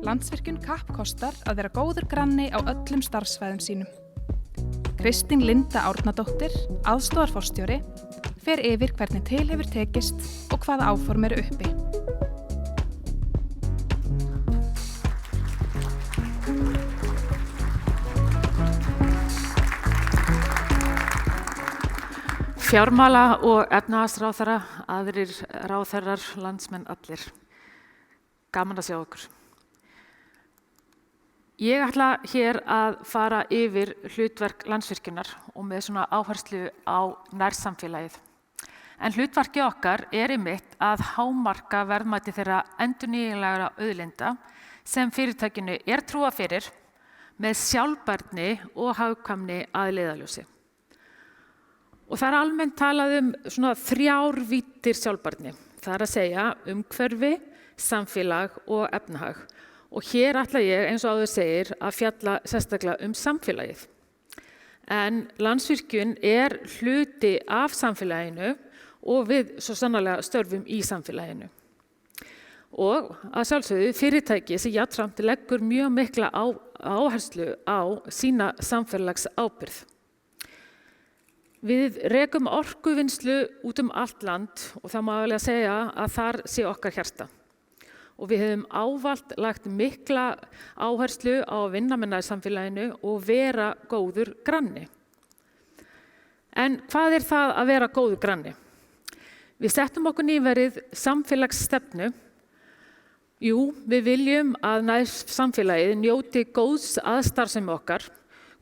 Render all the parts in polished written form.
Landsvirkjun kappkostar að vera góður granni á öllum starfssvæðum sínum. Kristín Linda Árnadóttir, aðstoðarforstjóri, fer yfir hvernig til hefur tekist og hvaða áform eru uppi. Fjármála- og efnahagsráðherra, aðrir ráðherrar, landsmenn allir. Gaman að sjá okkur. Ég ætla hér að fara yfir hlutverk Landsvirkjunar og með svona áherslu á nærsamfélagið. En hlutverkið okkar er einmitt að hámarka verðmæti þeirra endurnýjanlegra auðlinda sem fyrirtækinu er trúað fyrir með sjálfbærni og hagkvæmni að leiðarljósi. Og það er almennt talað svona 3 víddir sjálfbærni. Það er að segja umhverfi, samfélag og efnahag. Og hér ætla ég, eins og áður segir, að fjalla sérstaklega samfélagið. En Landsvirkjun er hluti af samfélaginu og við svo sannarlega störfum í samfélaginu. Og að sjálfsögðu fyrirtæki sem jafnframt leggur mjög mikla áherslu á sína samfélagsábyrgð. Við rekum orkuvinnslu út allt land og það má alveg segja að þar sé okkar hjarta. Og við höfum ávallt lagt mikla áherslu á að vinna með nærsamfélaginu og vera góður granni. En hvað er það að vera góður granni? Við settum okkur nýverið samfélagsstefnu. Jú, við viljum að nærsamfélagið njóti góðs aðstarfsemi okkar,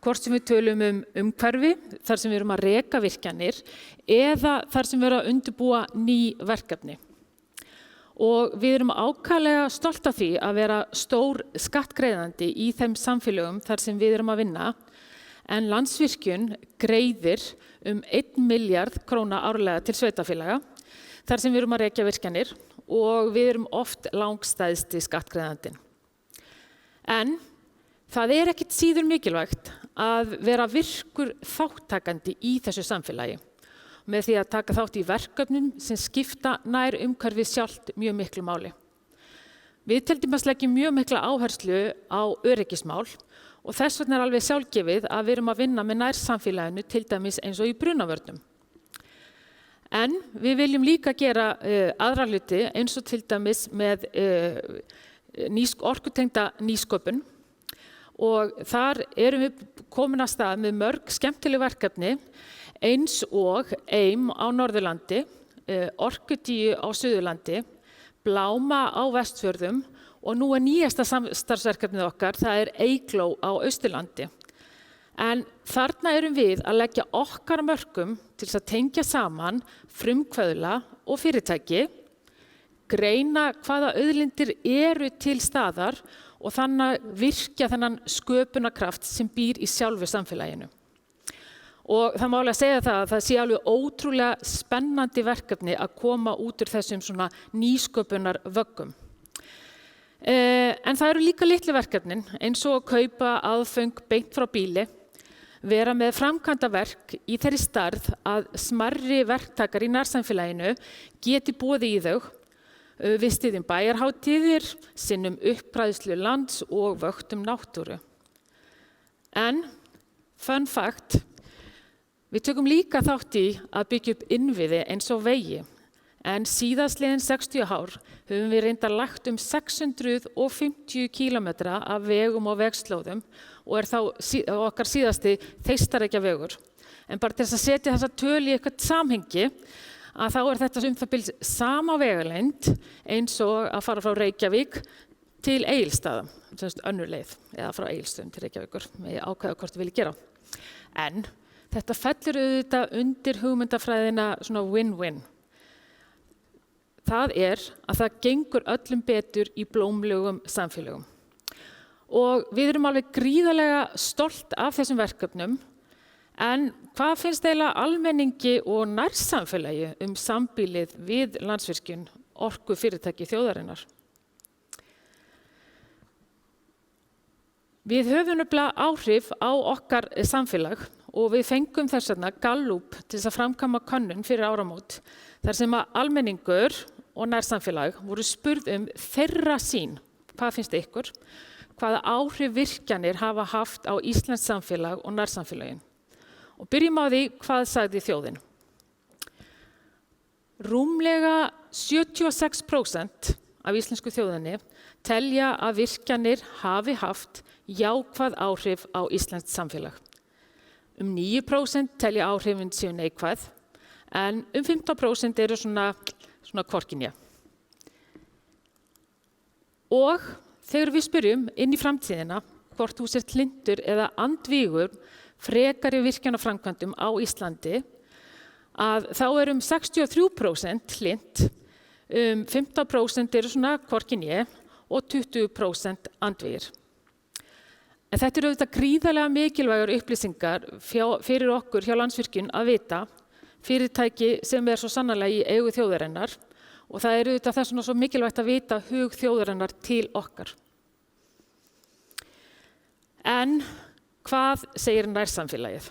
hvort sem við tölum umhverfi, þar sem við erum að reka virkjanir, eða þar sem við erum að undirbúa ný verkefni. Og við erum ákaflega stolt af því að vera stór skattgreiðandi í þeim samfélögum þar sem við erum að vinna, en Landsvirkjun greiðir 1 milljarð króna árlega til sveitarfélaga, þar sem við erum að reka virkjanir og við erum oft langstæðsti skattgreiðandinn. En það er ekkert síður mikilvægt að vera virkur þáttakandi í þessu samfélagi með því að taka þátt í verkefnum sem skipta nær umhverfið sjálft mjög miklu máli. Við til dæmis leggjum mjög mikla áherslu á öryggismál og þess vegna er alveg sjálfgefið að við erum að vinna með nærsamfélaginu til dæmis eins og í brunavörnum. En við viljum líka gera aðra hluti eins og til dæmis með orkutengda nýsköpun. Og þar erum við komin að stað með mörg skemmtileg verkefni eins og EIM á Norðurlandi, Orku10 á Suðurlandi, Bláma á Vestfjörðum og nú er nýjasta samstarfsverkefnið okkar, það er EIGLO á Austurlandi. En þarna erum við að leggja okkar mörkum til að tengja saman frumkvöðla og fyrirtæki, greina hvaða auðlindir eru til staðar og þannig virkja þennan sköpunarkraft sem býr í sjálfu samfélaginu. Og það má alveg segja að það sé alveg ótrúlega spennandi verkefni að koma út úr þessum svona nýsköpunarvöggum. En það eru líka litlu verkefnin eins og að kaupa aðföng beint frá bíli, vera með framkvæmdaverk í þeirri stærð að smærri verktakar í nærsamfélaginu geti boðið í þau. Við styðjum bæjarhátíðir, sinnum uppræðslu lands og vöktum náttúru. En, fun fact, við tökum líka þátt í að byggja upp innviði eins og vegi. En síðastliðin 60 ár höfum við reyndar lagt 650 kílómetra af vegum og vegslóðum og er þá okkar síðasti Þeistareykjavegur. En bara til þess að setja þessa tölu í eitthvað samhengi, að þá er þetta það bil sama vegalengd eins og að fara frá Reykjavík til Egilsstaða, önnur leið, eða frá Egilsstöðum til Reykjavíkur, með ákveða hvort við viljum gera. En þetta fellur auðvitað undir hugmyndafræðina svona win-win. Það er að það gengur öllum betur í blómlegum samfélögum. Og við erum alveg gríðarlega stolt af þessum verkefnum. En hvað finnst eiginlega almenningi og nærsamfélagi sambýlið við Landsvirkjun, orkufyrirtæki þjóðarinnar? Við höfum nefnilega áhrif á okkar samfélag og við fengum þess vegna Gallup til þess að framkvæma könnun fyrir áramót, þar sem að almenningur og nærsamfélag voru spurð þeirra sýn hvað finnst ykkur? Hvaða áhrif virkjanir hafa haft á íslenskt samfélag og nærsamfélagin? Og byrjum á því hvað sagði þjóðin. Rúmlega 76% af íslensku þjóðinni telja að virkjanir hafi haft jákvæð áhrif á íslenskt samfélag. 9% telja áhrifin séu neikvæð, en 15% eru svona hvorki né. Og þegar við spyrjum inn í framtíðina hvort þú sért hlynntur eða andvígur frekari virkjanaframkvæmdum á Íslandi, að þá eru 63% hlynt, 15% eru svona hvorki né og 20% andvígir. En þetta eru auðvitað gríðarlega mikilvægar upplýsingar fyrir okkur hjá Landsvirkjun að vita, fyrirtæki sem svo sannarlega í eigu þjóðarinnar, og það eru auðvitað þess vegna svo mikilvægt að vita hug þjóðarinnar til okkar. En hvað segir nærsamfélagið?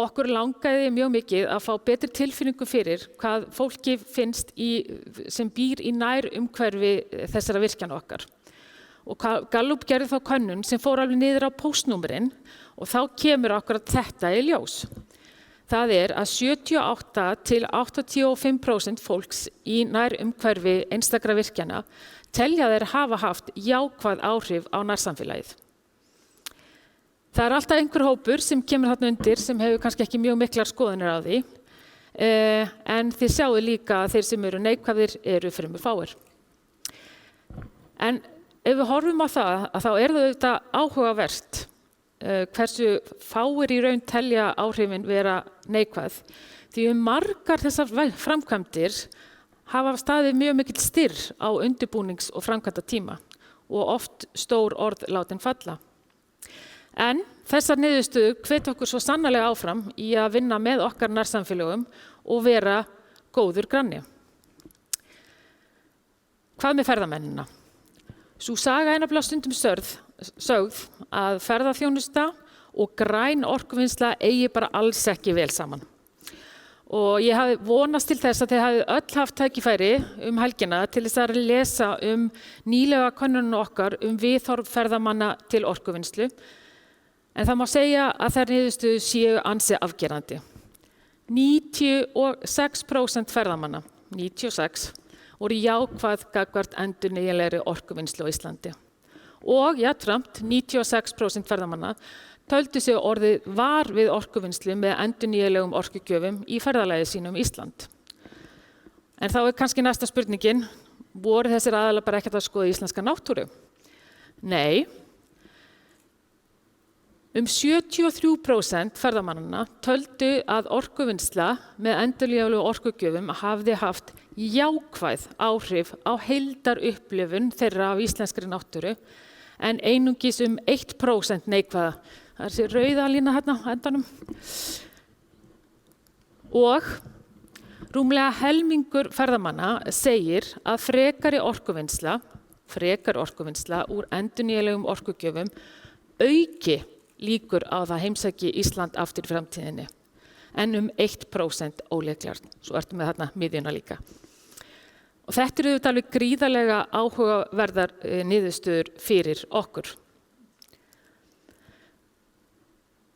Okkur langaði mjög mikið að fá betri tilfinningu fyrir hvað fólki finnst sem býr í nær umhverfi þessara virkjana okkar. Og Gallup gerði þá könnun sem fór alveg niður á póstnúmerinn og þá kemur okkur að þetta í ljós. Það að 78–85% fólks í nær umhverfi einstakra virkjana telja þeir hafa haft jákvæð áhrif á nærsamfélagið. Það alltaf einhver hópur sem kemur þarna undir sem hefur kannski ekki mjög miklar skoðanir á því, en þið sjáu líka að þeir sem eru neikvæðir eru fremur fáir. En ef við horfum á það, að þá það auðvitað áhugavert hversu fáir í raun telja áhrifin vera neikvæð. Því margar þessar framkvæmdir hafa staðið mjög mikill styrr á undirbúnings- og framkvæmdatíma og oft stór orð látin falla. En þessar niðurstöður hvetja okkur svo sannarlega áfram í að vinna með okkar nærsamfélögum og vera góður granni. Hvað með ferðamennina? Sú saga nefnilega stundum sögð að ferðaþjónusta og græn orkuvinnsla eigi bara alls ekki vel saman. Og ég hafi vonast til þess að þið hafi öll haft tækifæri helgina til þess að lesa nýlega könnunum okkar viðhorf ferðamanna til orkuvinnslu. En það má segja að þær niðurstöður séu ansi afgerandi. 96% ferðamanna, 96, voru jákvæð gagnvart endurnýjanlegri orkuvinnslu á Íslandi. Og jafnframt 96% ferðamanna töldu sig orðið var við orkuvinnslu með endurnýjanlegum orkugjöfum í ferðalagi sínum Ísland. En þá kannski næsta spurningin, voru þessir aðalar bara ekkert að skoða íslenska náttúru? Nei. 73% ferðamannanna töldu að orkuvinnsla með endurnýjanlegum orkugjöfum hafði haft jákvæð áhrif á heildarupplifun þeirra af íslenskri náttúru, en einungis 1% neikvæða. Það þessi rauða lína hérna á endanum. Og rúmlega helmingur ferðamanna segir að frekari orkuvinnsla úr endurnýjanlegum orkugjöfum auki líkur á það heimsæki Ísland aftur í framtíðinni, en 1% óleiklegar. Svo ertu með þarna miðjuna líka. Og þetta eru auðvitað alveg gríðarlega áhugaverðar niðurstöður fyrir okkur.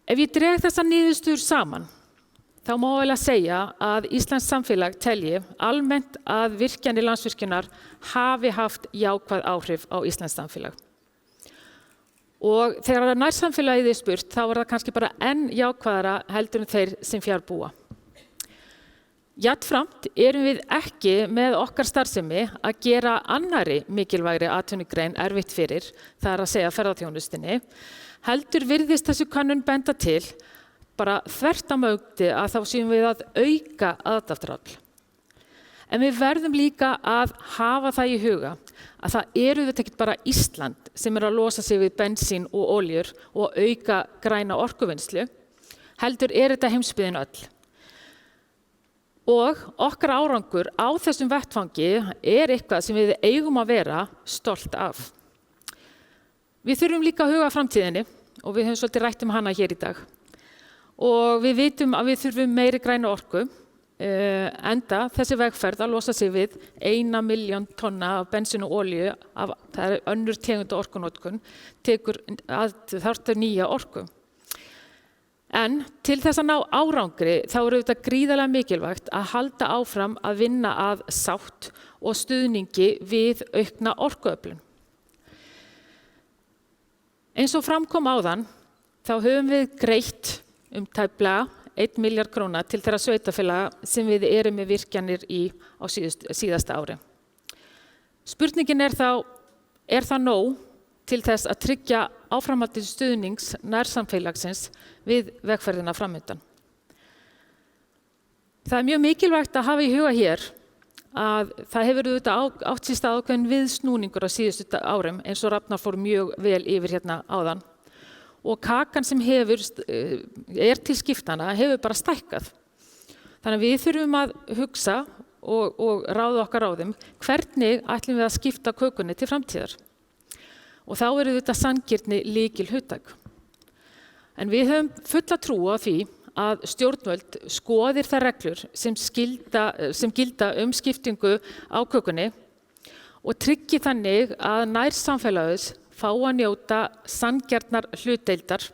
Ef ég dreg þessar niðurstöður saman, þá má vel að segja að Íslands samfélag telji almennt að virkjanir Landsvirkjunar hafi haft jákvæð áhrif á Íslands samfélag. Og þegar nærsamfélagið spurt, þá var það kannski bara enn jákvæðara heldur en þeir sem fjarbúa. Jafnframt erum við ekki með okkar starfsemi að gera annarri mikilvægri atvinnugrein erfitt fyrir, það að segja ferðaþjónustunni, heldur virðist þessu könnun benda til, bara þvert á móti að þá séum við að auka aðdráttarafl. En við verðum líka að hafa það í huga að það eru þetta ekki bara Ísland sem að losa sig við bensín og oljur og auka græna orkuvinnslu, heldur þetta heimsbyggðin öll. Og okkar árangur á þessum vettfangi eitthvað sem við eigum að vera stolt af. Við þurfum líka að huga framtíðinni og við höfum svolítið rætt hana hér í dag. Og við vitum að við þurfum meiri græna orku enda þessi vegferð að losa sig við 1 milljón tonna af bensín og olíu, það önnur tegund orkunotkun, þarf nýja orku. En til þess að ná árangri þá þetta gríðarlega mikilvægt að halda áfram að vinna að sátt og stuðningi við aukna orkuöflun. Eins og framkom áðan, þá höfum við greitt tæplega 1 milljarð króna til þeirra sveitarfélaga sem við erum með virkjanir í á síðasta ári. Spurningin þá, það nóg til þess að tryggja áframhaldandi stuðnings nærsamfélagsins við vegferðina framundan? Það mjög mikilvægt að hafa í huga hér að það hefur átt sér stað ákveðinn viðsnúningur á síðustu árum, eins og Rafnar fór mjög vel yfir hérna áðan. Og kakan sem til skiptana hefur bara stækkað. Þannig að við þurfum að hugsa og ráða okkar ráðum hvernig ætlum við að skipta kökunni til framtíðar. Og þá þetta sanngirni lykilhugtak. En við höfum fulla trú á því að stjórnvöld skoðir þær reglur sem gilda skiptingu á kökunni og tryggi þannig að nærsamfélagið fá að njóta sanngjarnar hlutdeildar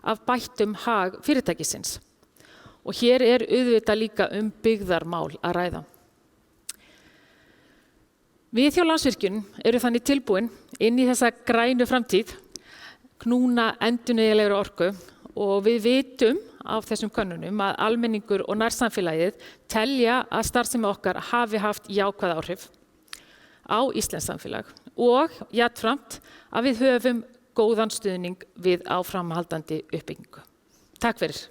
af bættum hag fyrirtækisins. Og hér auðvitað líka byggðarmál að ræða. Við hjá Landsvirkjun erum þannig tilbúin inn í þessa grænu framtíð, knúna endurnýjanlegri orku og við vitum af þessum könnunum að almenningur og nærsamfélagið telja að starfsemi okkar hafi haft jákvæð áhrif á íslenskt samfélag og jafnframt að við höfum góðan stuðning við áframhaldandi uppbyggingu. Takk fyrir.